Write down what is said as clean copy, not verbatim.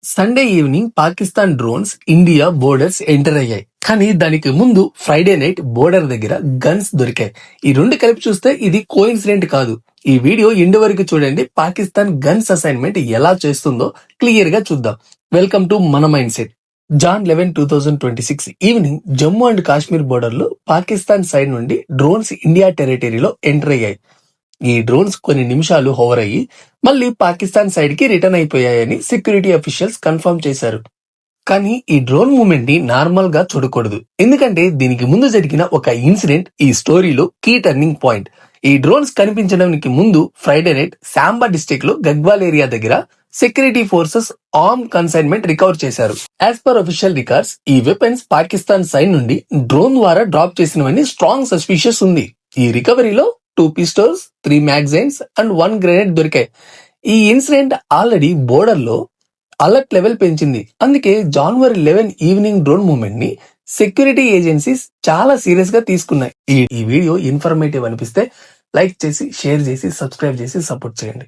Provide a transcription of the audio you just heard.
Sunday evening Pakistan drones India borders enter అయ్యాయి. కానీ దానికి ముందు ఫ్రైడే నైట్ బోర్డర్ దగ్గర గన్స్ దొరికాయి. ఈ రెండు కలిపి చూస్తే ఇది కోఇన్సిడెంట్ కాదు. ఈ వీడియో ఎండ్ వరకు చూడండి. పాకిస్తాన్ గన్స్ అసైన్మెంట్ ఎలా చేస్తుందో క్లియర్ గా చూద్దాం. వెల్కమ్ టు మన mind set. Jan 11, 2026 evening Jammu and Kashmir border లో పాకిస్తాన్ సైడ్ నుండి డ్రోన్స్ ఇండియా టెరిటరీలో ఎంటర్ అయ్యాయి. ఈ డ్రోన్స్ కొన్ని నిమిషాలు హోవర్ అయ్యి మళ్ళీ పాకిస్తాన్ సైడ్ కి రిటర్న్ అయిపోయాయని సెక్యూరిటీ అఫీషియల్స్ కన్ఫర్మ్ చేశారు. కానీ ఈ డ్రోన్ మూమెంట్ ని నార్మల్ గా చూడకూడదు, ఎందుకంటే దీనికి ముందు జరిగిన ఒక ఇన్సిడెంట్ ఈ స్టోరీలో కీ టర్నింగ్ పాయింట్. ఈ డ్రోన్స్ కనిపించడానికి ముందు ఫ్రైడే నైట్ సాంబా డిస్ట్రిక్ట్ లో గగ్వాల్ ఏరియా దగ్గర security forces arm consignment recover చేశారు. యాజ్ పర్ అఫీషియల్ రికార్డ్స్, ఈ వెపన్స్ పాకిస్తాన్ సైడ్ నుండి డ్రోన్ ద్వారా డ్రాప్ చేసినవని స్ట్రాంగ్ సస్పిషియస్ ఉంది. ఈ రికవరీలో 2 పిస్టల్స్, 3 మ్యాగజైన్స్ అండ్ 1 గ్రెనేడ్ దొరికాయి. ఈ ఇన్సిడెంట్ ఆల్రెడీ బోర్డర్ లో అలర్ట్ లెవెల్ పెంచింది. అందుకే January 11 ఈవినింగ్ డ్రోన్ మూవ్మెంట్ ని సెక్యూరిటీ ఏజెన్సీస్ చాలా సీరియస్ గా తీసుకున్నాయి. ఈ వీడియో ఇన్ఫర్మేటివ్ అనిపిస్తే లైక్ చేసి, షేర్ చేసి, సబ్స్క్రైబ్ చేసి సపోర్ట్ చేయండి.